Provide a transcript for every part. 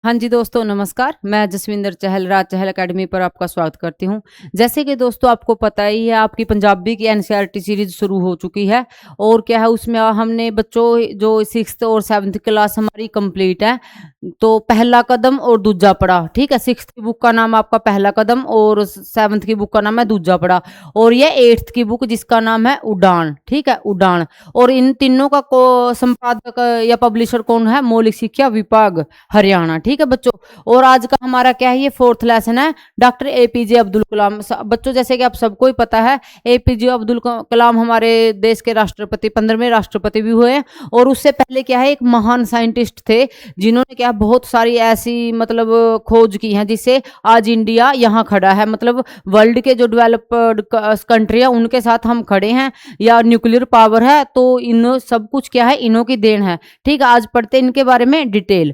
हाँ जी दोस्तों नमस्कार, मैं जसविंदर चहल राज चहल अकेडमी पर आपका स्वागत करती हूँ। जैसे कि दोस्तों आपको पता ही है आपकी पंजाबी की एनसीईआरटी सीरीज़ शुरू हो चुकी है और क्या है उसमें हमने बच्चों जो 6th और 7th क्लास हमारी कंप्लीट है। तो पहला कदम और दूजा पड़ा, ठीक है। 6th की बुक का नाम आपका पहला कदम और 7th की बुक का नाम है दूजा पड़ा और ये 8th की बुक जिसका नाम है उड़ान, ठीक है, उड़ान। और इन तीनों का संपादक या पब्लिशर कौन है? मौलिक शिक्षा विभाग हरियाणा, ठीक है बच्चों। और आज का हमारा क्या है? ये 4th लेसन है, डॉक्टर एपीजे अब्दुल कलाम। बच्चों जैसे कि आप सबको ही पता है एपीजे अब्दुल कलाम हमारे देश के राष्ट्रपति 15वें राष्ट्रपति भी हुए हैं। और उससे पहले क्या है, एक महान साइंटिस्ट थे जिन्होंने क्या बहुत सारी ऐसी मतलब खोज की है जिससे आज इंडिया यहाँ खड़ा है। मतलब वर्ल्ड के जो डेवलप्ड कंट्री है उनके साथ हम खड़े हैं, या न्यूक्लियर पावर है, तो इन सब कुछ क्या है, इन्हों की देन है, ठीक है। आज पढ़ते हैं इनके बारे में डिटेल।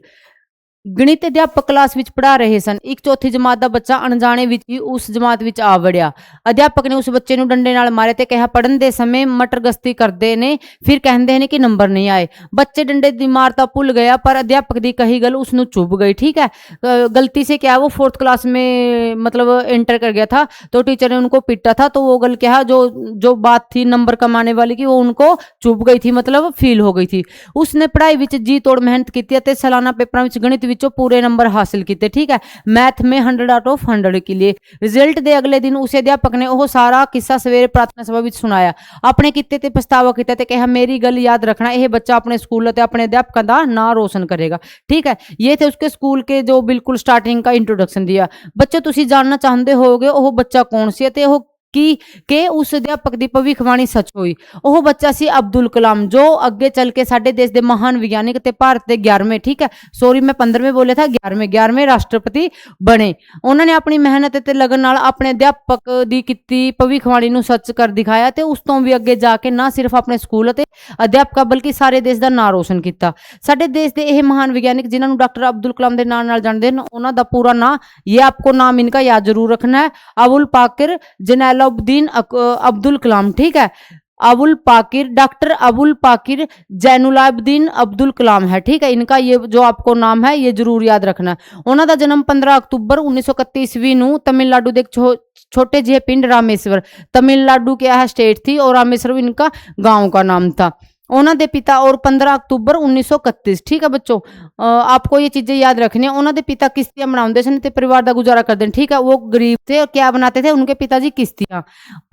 गणित अध्यापक क्लास विच पढ़ा रहे सन, एक चौथी जमात का बच्चा अनजाने विच ही उस जमात विच आ वड़िया। अध्यापक ने उस बच्चे ਨੂੰ डंडे नाल मारे ते कहा पढ़न दे समय मटर गश्ती करते ने फिर कहते ने कि नंबर नहीं आए। बच्चे डंडे दी मार तो भुल गया पर अध्यापक दी कही गल उसनु चुभ गई, ठीक है। गलती से क्या वो 4th क्लास में मतलब एंटर कर गया था तो टीचर ने उनको पीटा था, तो वो गल क्या जो जो बात थी नंबर कमाने वाली की वो उनको चुभ गई थी, मतलब फील हो गई थी। उसने पढ़ाई विच जी तोड़ मेहनत की सालाना पेपर विच गणित विचों पूरे नंबर हासिल किए, ठीक है। मैथ में 100 आउट ऑफ 100 के लिए रिजल्ट दे अगले दिन उस अध्यापक ने वो सारा किस्सा सवेरे प्रार्थना सभा विच सुनाया। अपने किते ते पछतावा किया ते कहा मेरी गल याद रखना, यह बच्चा अपने स्कूल ते अपने अध्यापकों का नाम रोशन करेगा, ठीक है। ये थे उसके स्कूल के जो बिल्कुल स्टार्टिंग का इंट्रोडक्शन दिया। बच्चों तुसी जानना चाहते होगे वो बच्चा कौन सी है, वो कि के उस अध्यापक की भविष्यवाणी सच हुई। वह बच्चा सी अब्दुल कलाम जो अगे चल के साडे देश के महान विज्ञानिक ते भारत के 11वें, ठीक है, सॉरी मैं 15वें बोले था, 11वें राष्ट्रपति बने। उन्होंने अपनी मेहनत ते लगन नाल अपने अध्यापक की कीती भविष्यवाणी नूं सच कर दिखाया ते उस तो भी अगे जाके ना सिर्फ अपने स्कूल ते अध्यापक बल्कि सारे देश का नाम रोशन किया। साडे देश के यह महान विज्ञानिक जिन्होंने डॉक्टर अब्दुल कलाम के नाम नाल जानते हैं, उन्हों का पूरा नाम ये आपको नाम इनका याद जरूर रखना है, अबुल पाकिर जैनुलाब्दीन अब्दुल कलाम, ठीक है। अबुल पाकिर, डॉक्टर अबुल पाकिर जैनुलाब्दीन अब्दुल कलाम है, ठीक है। इनका ये जो आपको नाम है ये जरूर याद रखना है। उन्होंने जन्म 15 अक्तूबर 1931 ईस्वी नूं तमिलनाडु के छोटे जे पिंड रामेश्वर, तमिलनाडु क्या है स्टेट थी, और रामेश्वर इनका गांव का नाम था। उन्होंने पिता और 15 अक्तूबर 1931, ठीक है बच्चों। आपको ये चीजें याद रखनी है। उन्होंने पिता किश्तियां बनाते सन ते परिवार का गुजारा करते हैं, ठीक है। वो गरीब थे और क्या बनाते थे उनके पिताजी किश्तियां।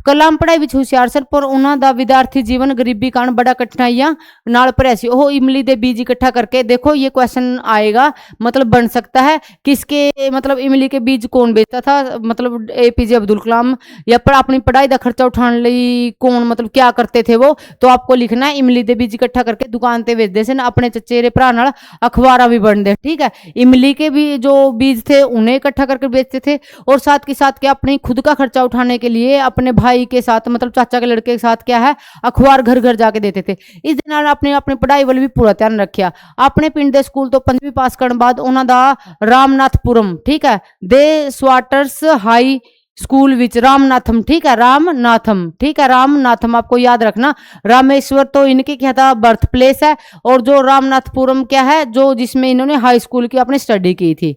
कलाम पढ़ाई विच होशियार सन पर उन्हों का विद्यार्थी जीवन गरीबी कारण बड़ा कठिनाइयां नाल भरिया सी। वो इमली के बीज इकट्ठा करके, देखो ये क्वेश्चन आएगा मतलब बन सकता है, किसके मतलब इमली के बीज कौन बेचता था, मतलब एपीजे अब्दुल कलाम, या पर अपनी पढ़ाई का खर्चा उठाने लिए कौन मतलब क्या करते थे वो। तो आपको लिखना है इमली के बीज इकट्ठा करके दुकान ते बेचते सन, अपने चचेरे भरा नाल अखबारा भी बनते, ठीक है। इमली के भी जो बीज थे उन्हें इकट्ठा करके बेचते थे और साथ के साथ क्या अपनी खुद का खर्चा उठाने के लिए अपने भाई के साथ मतलब चाचा के लड़के के साथ क्या है अखबार घर घर जाके देते थे। इस दिन आपने अपनी पढ़ाई वाल भी पूरा ध्यान रखा। अपने पिंड के स्कूल तो 5वीं पास करने बाद उन्होंने रामनाथपुरम, ठीक है, दे स्वाटर्स हाई स्कूल विच रामनाथम, ठीक है, रामनाथम, ठीक है, रामनाथम आपको याद रखना। रामेश्वर तो इनकी क्या था बर्थ प्लेस है, और जो रामनाथपुरम क्या है जो जिसमें इन्होंने हाई स्कूल की अपनी स्टडी की थी।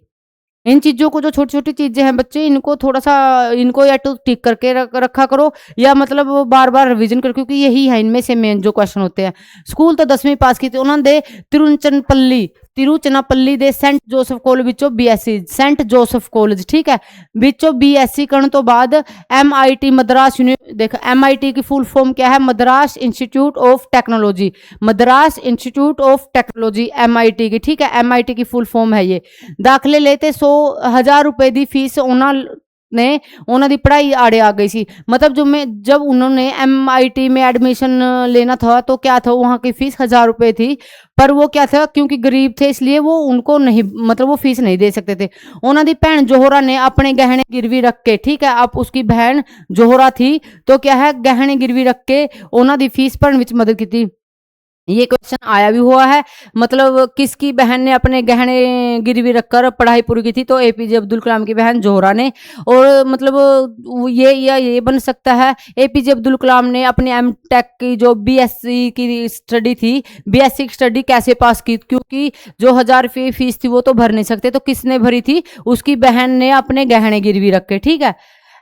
इन चीज़ों को जो छोटी-छोटी चीज़ें हैं बच्चे, इनको थोड़ा-सा इनको या तो टिक करके रखा करो या मतलब बार-बार रिवीजन करो, क्योंकि यही है इनमें से मेन जो क्वेश्चन होते हैं। स्कूल तो 10वीं पास की थी उन्होंने Tiruchirappalli they sent Joseph college विचों बीएससी, सेंट जोसफ कॉलेज, ठीक है, विचों बीएससी करने तो बाद एमआईटी मद्रास देख एमआईटी की फुल फॉर्म क्या है? Madras institute of technology, Madras institute of technology MIT की, ठीक है, एमआईटी की फुल फॉर्म है ये। दाखिले लेते 100,000 रुपए की फीस ने उन्होंने पढ़ाई आड़े आ गई सी। मतलब जब उन्होंने एमआईटी में एडमिशन लेना था तो क्या था वहाँ की फीस 1,000 रुपए थी, पर वो क्या था क्योंकि गरीब थे इसलिए वो उनको नहीं मतलब वो फीस नहीं दे सकते थे। उन्होंने भैन जोहरा ने अपने गहने गिरवी रख के, ठीक है, आप उसकी बहन जोहरा थी तो क्या है गहने गिरवी रख के उन्होंने फीस भरने में मदद की। ये क्वेश्चन आया भी हुआ है। मतलब किसकी बहन ने अपने गहने गिरवी रखकर पढ़ाई पूरी की थी? तो एपीजे अब्दुल कलाम की बहन ज़ोहरा ने। और मतलब ये या ये बन सकता है, एपीजे अब्दुल कलाम ने अपनी एमटेक की जो बीएससी की स्टडी थी, बीएससी की स्टडी कैसे पास की? क्योंकि जो 1000 रुपये फीस थी वो तो भर नहीं सकते, तो किसने भरी थी? उसकी बहन ने अपने गहने गिरवी रखे। ठीक है।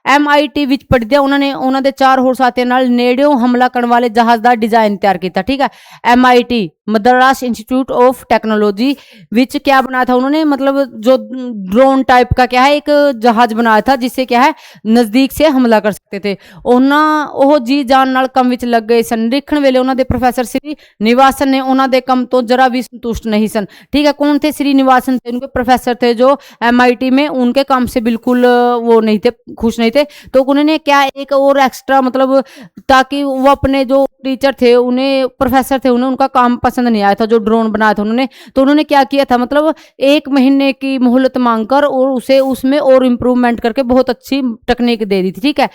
MIT ਵਿੱਚ ਪੜ੍ਹਦਿਆਂ ਉਹਨਾਂ ਦੇ 4 ਹੋਰ ਸਾਥੀਆਂ ਨਾਲ ਨੇੜਿਓਂ ਹਮਲਾ ਕਰਨ ਵਾਲੇ ਜਹਾਜ਼ ਦਾ ਡਿਜ਼ਾइन तैयार किया। ठीक है। MIT Madras institute of technology which क्या बनाया था उन्होंने? मतलब जो ड्रोन टाइप का क्या है एक जहाज बनाया था जिससे क्या है नजदीक से हमला कर सकते थे। ਉਹ ਜੀ ਜਾਨ ਨਾਲ ਕੰਮ ਵਿੱਚ ਲੱਗ ਗਏ ਸਨ। ਨਿਰੀਖਣ ਵੇਲੇ ਉਹਨਾਂ ਦੇ ਪ੍ਰੋਫੈਸਰ श्री निवासन ने ਉਹਨਾਂ ਦੇ ਕੰਮ ਤੋਂ जरा भी संतुष्ट नहीं सन। ठीक है। कौन थे? श्री निवासन थे, उनके प्रोफेसर थे जो MIT में, उनके काम से बिल्कुल वो नहीं थे, खुश नहीं थे। तो उन्होंने क्या एक और एक्स्ट्रा मतलब ताकि वो अपने जो टीचर थे उन्हें, प्रोफेसर थे उन्हें उनका काम पसंद नहीं आया था जो ड्रोन बनाया था उन्होंने। तो उन्होंने क्या किया था? मतलब 1 महीने की मोहलत मांगकर और उसे उसमें और इम्प्रूवमेंट करके बहुत अच्छी टेक्निक दे दी थी। ठीक है।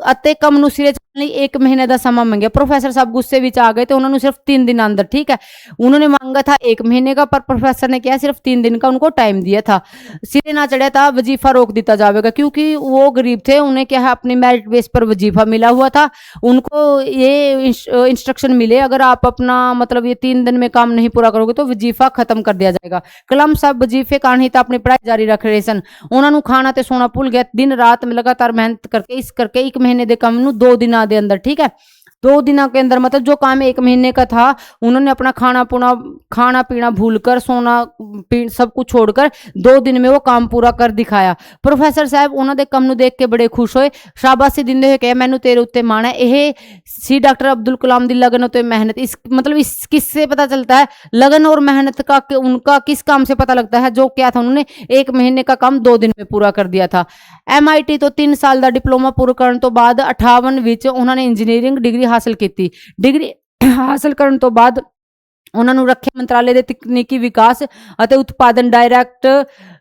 अते कम नु सिरे चढ़ने 1 महीने का समा मांगया। प्रोफेसर साहब गुस्से विच आ गए थे, उन्होंने सिर्फ 3 दिन अंदर, ठीक है, उन्होंने मांगा था 1 महीने का, पर प्रोफेसर ने क्या सिर्फ 3 दिन का उनको टाइम दिया था। सिरे ना चढ़ा था, वजीफा रोक दिया जाएगा, क्योंकि वो गरीब थे, उन्हें क्या है अपनी मेरिट बेस पर वजीफा मिला हुआ था। उनको ये इंस्ट्रक्शन मिले अगर आप अपना मतलब ये 3 दिन में काम नहीं पूरा करोगे तो वजीफा खत्म कर दिया जाएगा। कलाम साहब वजीफे कारण ही तो अपनी पढ़ाई जारी रख रहे सन। उन्होंने खाना ते सोना भुल गया, दिन रात में लगातार मेहनत करके इस करके 1 महीने के काम नू 2 दिनों के अंदर, ठीक है, 2 दिनों के अंदर मतलब जो काम 1 महीने का था उन्होंने अपना खाना पीना भूलकर, सोना सब कुछ छोड़कर 2 दिन में वो काम पूरा कर दिखाया। प्रोफेसर साहब उन्होंने काम नू देख के बड़े खुश होए, शाबाशी दिंदे होए कहे मैनू तेरे उत्ते माण है। यह सी डॉक्टर अब्दुल कलाम दी लगन और मेहनत। इस मतलब इस किससे पता चलता है लगन और मेहनत का? उनका किस काम से पता लगता है? जो क्या था उन्होंने 1 महीने का काम 2 दिन में पूरा कर दिया था। MIT तो 3 साल का डिप्लोमा पूरा करने तो बाद 58 विच उन्होंने इंजीनियरिंग डिग्री हासिल की। डिग्री हासिल करने तो बाद उन्होंने रक्षा मंत्रालय के तकनीकी विकास और उत्पादन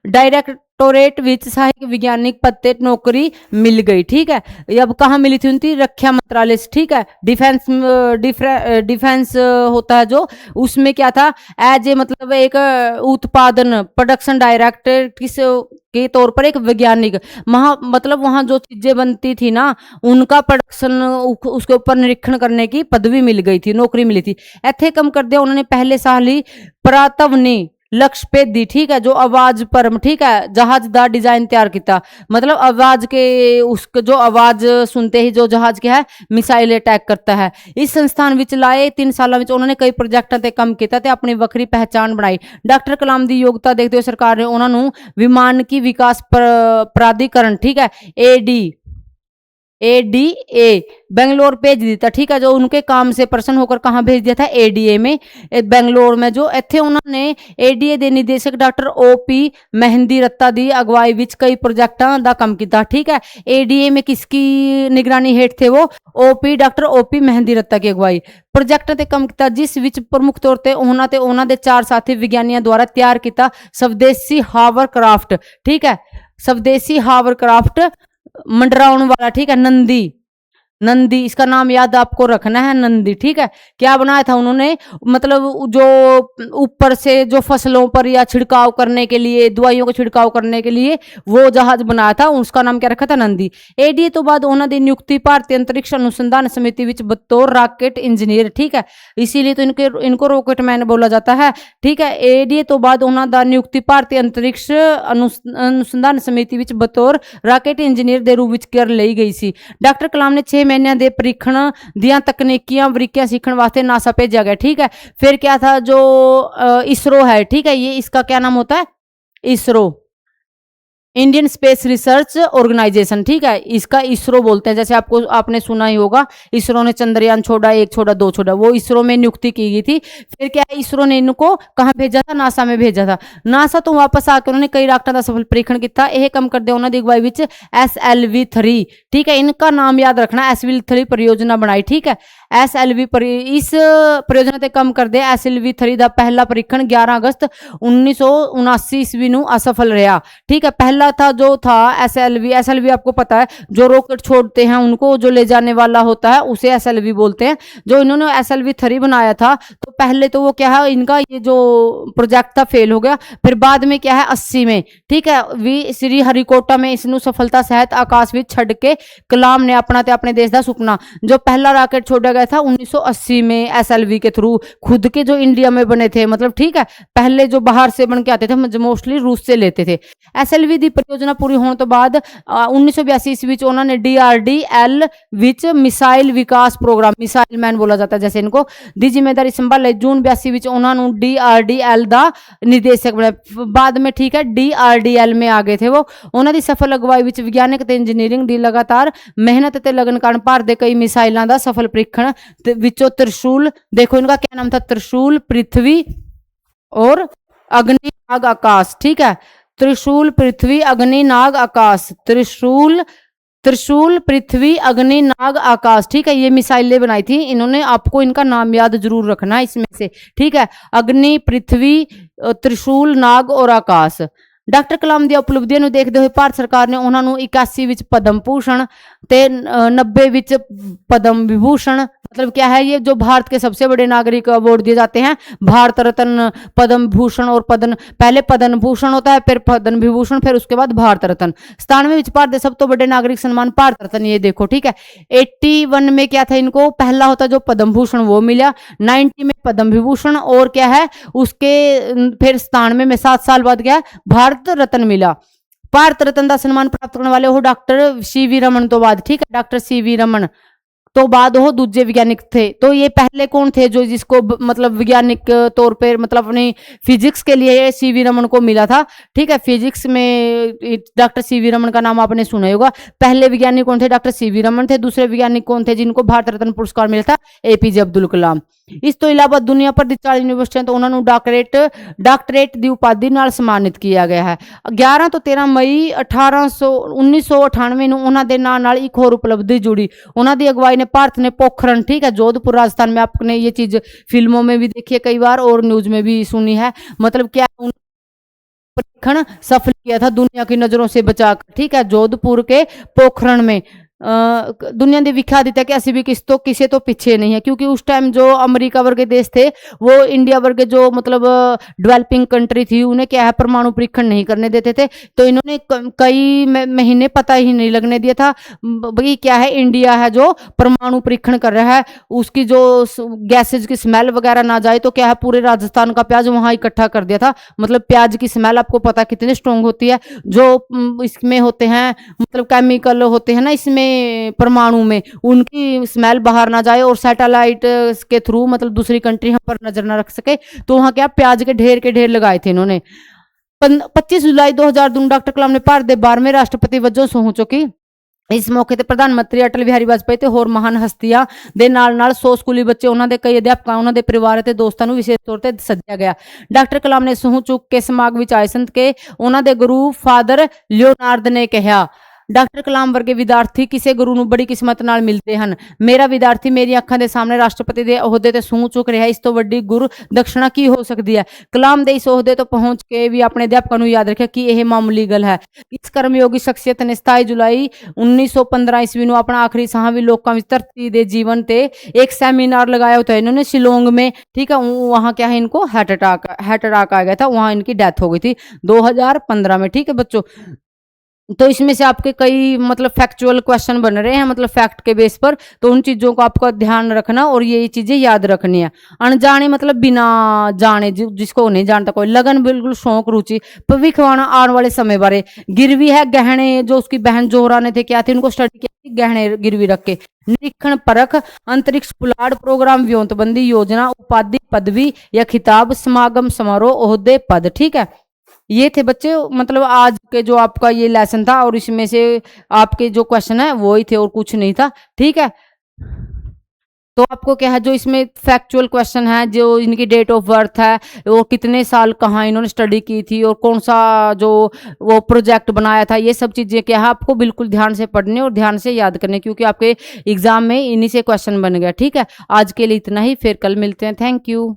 डायरेक्टोरेट विच सहायक वैज्ञानिक पद ते नौकरी मिल गई। ठीक है। अब कहाँ मिली थी उनकी? रक्षा मंत्रालय से। ठीक है। डिफेंस होता है जो, उसमें क्या था एज ए मतलब एक उत्पादन प्रोडक्शन डायरेक्टर किस के तौर पर एक वैज्ञानिक, मतलब वहां जो चीजें बनती थी ना उनका प्रोडक्शन उसके ऊपर निरीक्षण करने की पदवी मिल गई थी, नौकरी मिली थी। इत्थे कम कर दिया उन्होंने पहले साल ही प्रातवनी लक्ष्य पे दी। ठीक है। जो आवाज पर, ठीक है, जहाज का डिजाइन तैयार किया, मतलब आवाज के उसके जो आवाज सुनते ही जो जहाज के है मिसाइल अटैक करता है। इस संस्थान विच लाए 3 साल में उन्होंने कई प्रोजेक्टां ते काम किया ते अपनी वखरी पहचान बनाई। डॉक्टर कलाम की योग्यता देखते हुए सरकार ने उन्होंने विमान की विकास प्राधिकरण, ठीक है, ADA बेंगलोर भेज दिया। ठीक है। जो उनके काम से प्रसन्न होकर कहाँ भेज दिया था? ADA में, बेंगलोर में। जो इत्थे उन्होंने ADA के निदेशक डॉक्टर OP मेहंदी रत्ता की अगवाई विच कई प्रोजेक्टां दा काम किया। ठीक है। ADA में किसकी निगरानी हेठ थे? वो डॉक्टर OP मेहंदी रत्ता की अगवाई प्रोजेक्ट ते काम किया, जिस विच प्रमुख तौर पर उन्होंने दे 4 साथी विज्ञानियों द्वारा तैयार किया स्वदेशी हावरक्राफ्ट। ठीक है। स्वदेशी हावरक्राफ्ट मंडराउन वाला, ठीक है, नंदी इसका नाम याद आपको रखना है, नंदी। ठीक है। क्या बनाया था उन्होंने? मतलब जो ऊपर से जो फसलों पर या छिड़काव करने के लिए, दवाइयों को छिड़काव करने के लिए वो जहाज बनाया था, उसका नाम क्या रखा था? नंदी। ADA तो बाद उन्होंने नियुक्ति भारतीय अंतरिक्ष अनुसंधान समिति विच बतौर रॉकेट इंजीनियर। ठीक है। इसीलिए तो इनको रॉकेट मैन बोला जाता है। ठीक है। ADA तो बाद उन्होंने नियुक्ति भारतीय अंतरिक्ष अनुसंधान समिति विच बतौर रॉकेट इंजीनियर के रूप में कर ली गई सी। डॉक्टर कलाम ने 6 महीने के परीक्षण दियां तकनीकियां बरीकियां सीखने वास्ते नासा भेजा गया। ठीक है। फिर क्या था जो इसरो है, ठीक है, ये इसका क्या नाम होता है? ISRO, Indian Space Research Organisation. ठीक है। इसका इसरो बोलते हैं। जैसे आपने सुना ही होगा, इसरो ने चंद्रयान छोड़ा, 1 छोड़ा, 2 छोड़ा, वो इसरो में नियुक्ति की गई थी। फिर क्या है, इसरो ने इनको कहाँ भेजा था? नासा में भेजा था। नासा तो वापस आकर उन्होंने कई रॉकेटां का सफल परीक्षण किया। यह कम कर दिया उन्होंने अगवाई विच SLV-3। ठीक है। इनका नाम याद रखना, SLV-3 परियोजना बनाई। ठीक है। इस परियोजना ते कम कर दिया SLV-3 का पहला परीक्षण 11 अगस्त 1979 ईस्वी नू असफल रहा। ठीक है। पहला पहला था जो था एसएलवी। एसएलवी आपको पता है जो रॉकेट छोड़ते हैं उनको जो ले जाने वाला होता है उसे एसएलवी बोलते हैं। जो इन्होंने एसएलवी 3 बनाया था तो पहले तो वो क्या है इनका ये जो प्रोजेक्ट था फेल हो गया। फिर बाद में क्या है 80 में, ठीक है, भी श्री हरिकोटा में इसनु सफलता सहित आकाश ਵਿੱਚ ਛੱਡ के कलाम ने अपना ते अपने देश का सुपना। जो पहला रॉकेट छोड़ा गया था 1980 में एसएलवी के थ्रू, खुद के जो इंडिया में बने थे, मतलब ठीक है, पहले जो बाहर से बन के आते थे मोस्टली रूस से लेते थे। एसएलवी की परियोजना पूरी होने तो बाद 1982 ईस्वी ਵਿੱਚ उन्होंने DRDL विच मिसाइल विकास प्रोग्राम, मिसाइल मैन बोला जाता है जैसे इनको, दी जिम्मेदारी संभाले। जून 82 ਵਿੱਚ उन्होंने DRDL का निदेशक बनाया बाद में, ठीक है, DRDL में आ गए थे वो। उन्होंने सफल अगवाई ਵਿੱਚ विज्ञानिक ते इंजीनियरिंग दी लगातार मेहनत ते लगन कारण भारत दे कई मिसाइलों का सफल परीक्षण विचों त्रिशूल, देखो इनका क्या नाम था, त्रिशूल, पृथ्वी और अग्नि नाग आकाश, ठीक है, त्रिशूल, पृथ्वी, अग्नि नाग आकाश, त्रिशूल, त्रिशूल, पृथ्वी, अग्नि नाग आकाश, ठीक है, ये मिसाइलें बनाई थी इन्होंने। आपको इनका नाम याद जरूर रखना है इसमें से, ठीक है, अग्नि, पृथ्वी, त्रिशूल, नाग और आकाश। डॉक्टर कलाम दी उपलब्धियों ਨੂੰ देखते हुए भारत सरकार ने उन्होंने 81 ਵਿੱਚ पद्म भूषण ते 90 ਵਿੱਚ पद्म विभूषण, मतलब क्या है ये जो भारत के सबसे बड़े नागरिक अवार्ड दिए जाते हैं, भारत रत्न, पद्म भूषण और पद्म, पहले पद्म भूषण होता है, फिर पद्म विभूषण, फिर उसके बाद भारत रत्न। 97 ਵਿੱਚ भारत के सब तो बड़े नागरिक सम्मान भारत रत्न, ये देखो, ठीक है। 81 में क्या था इनको, पहला होता जो पद्म भूषण वो मिला, 90 में पद्म विभूषण और क्या है उसके फिर 97 में 7 साल बाद क्या भारत रत्न मिला। भारत रत्न का सम्मान प्राप्त करने वाले हो डॉक्टर सीवी रमन तो बाद, ठीक है, डॉक्टर सीवी रमन तो बाद वो दूसरे वैज्ञानिक थे। तो ये पहले कौन थे जो जिसको मतलब वैज्ञानिक तौर पर मतलब अपनी फिजिक्स के लिए सीवी रमन को मिला था, ठीक है, फिजिक्स में डॉक्टर सीवी रमन का नाम आपने सुना होगा। पहले वैज्ञानिक कौन थे, डॉक्टर सीवी रमन थे। दूसरे वैज्ञानिक कौन थे जिनको भारत रत्न पुरस्कार मिला था, एपीजे अब्दुल कलाम। इस तो इलावा दुनिया भर की 40 यूनिवर्सिटियां तो उन्होंने डॉक्टरेट की उपाधि नाल सम्मानित किया गया है। 11 तो 13 मई 1998 ਨੂੰ ਉਹਨਾਂ ਦੇ ਨਾਂ ਨਾਲ एक और उपलब्धि जुड़ी। उन्होंने अगवाई ने भारत ने पोखरण, ठीक है, जोधपुर राजस्थान में, आपने ये चीज फिल्मों में भी देखी है कई बार और न्यूज में भी सुनी है, मतलब क्या परीक्षण सफल किया था दुनिया की नजरों से बचाकर, ठीक है, जोधपुर के पोखरण में। दुनिया ने विख्यात दिया कि असि भी किसी तो पीछे नहीं है, क्योंकि उस टाइम जो अमेरिका वर्गे देश थे वो इंडिया वर्गे जो मतलब डेवलपिंग कंट्री थी उन्हें क्या है परमाणु परीक्षण नहीं करने देते थे। तो इन्होंने कई महीने पता ही नहीं लगने दिया था भाई क्या है इंडिया है जो परमाणु परीक्षण कर रहा है, उसकी जो गैसेज की स्मेल वगैरह ना जाए। तो क्या है पूरे राजस्थान का प्याज वहां इकट्ठा कर दिया था। मतलब प्याज की स्मेल आपको पता कितनी स्ट्रोंग होती है, जो इसमें होते हैं मतलब केमिकल होते हैं ना इसमें परमाणु में, उनकी स्मेल बाहर ना जाए और सैटेलाइट के थ्रू मतलब दूसरी कंट्री हम पर नजर ना रख सके। तो वहां क्या प्याज के ढेर लगाए थे इन्होंने। 25 जुलाई 2002 डॉक्टर कलाम ने भारत के 12वें राष्ट्रपति वजों सहुं चुकी। इस मौके ते प्रधानमंत्री अटल बिहारी वाजपेयी ते होर महान हस्तियां दे नाल 100 स्कूली बच्चे उन्होंने कई अध्यापक उन्होंने परिवार ते दोस्तों को विशेष तौर पर सद्या गया। डॉक्टर कलाम ने सूह चुक के समाग विच आए संत के उन्होंने गुरु फादर लियोनार्ड ने कहा, डॉक्टर कलाम वर्गे विद्यार्थी किसी गुरु ਨੂੰ बड़ी किस्मत नाल मिलते हैं। मेरा विद्यार्थी मेरी अखां के सामने राष्ट्रपति के अहुदे ते सूह चुक रहा है, इस तो वड्डी गुरु दक्षिणा की हो सकती है। कलाम दे इस अहुदे तो पहुंच के भी अपने अध्यापकों को याद रखा कि यह मामूली गल है। इस कर्मयोगी शख्सियत ने 27 जुलाई 1915 ईस्वी को अपना आखिरी साह भी लोगों में धरती के जीवन ते एक सेमिनार लगाया होता है इन्होंने शिलोंग में, ठीक है। वहाँ क्या है इनको हार्ट अटैक आ गया था, वहाँ इनकी डेथ हो गई थी 2015 में, ठीक है बच्चों। तो इसमें से आपके कई मतलब फैक्चुअल क्वेश्चन बन रहे हैं मतलब फैक्ट के बेस पर, तो उन चीज़ों को आपको ध्यान रखना और ये चीज़ें याद रखनी है। अनजाने मतलब बिना जाने, जिसको नहीं जानता कोई, लगन बिल्कुल शौक रुचि, भविष्यवाणी आने वाले समय बारे, गिरवी है गहने जो उसकी बहन जोहरा ने थे क्या थे उनको स्टडी किया गहने गिरवी रख के, निरीक्षण परख, अंतरिक्ष पुलाड़ प्रोग्राम, व्योमबंदी योजना, उपाधि पदवी या खिताब, समागम समारोह, ओहदे पद, ठीक है। ये थे बच्चे मतलब आज के जो आपका ये लेसन था और इसमें से आपके जो क्वेश्चन है वो ही थे और कुछ नहीं था, ठीक है। तो आपको क्या है जो इसमें फैक्चुअल क्वेश्चन है, जो इनकी डेट ऑफ बर्थ है और कितने साल कहाँ इन्होंने स्टडी की थी और कौन सा जो वो प्रोजेक्ट बनाया था, ये सब चीज़ें क्या है आपको बिल्कुल ध्यान से पढ़ने और ध्यान से याद करने, क्योंकि आपके एग्जाम में इन्हीं से क्वेश्चन बन गया, ठीक है। आज के लिए इतना ही, फिर कल मिलते हैं। Thank you.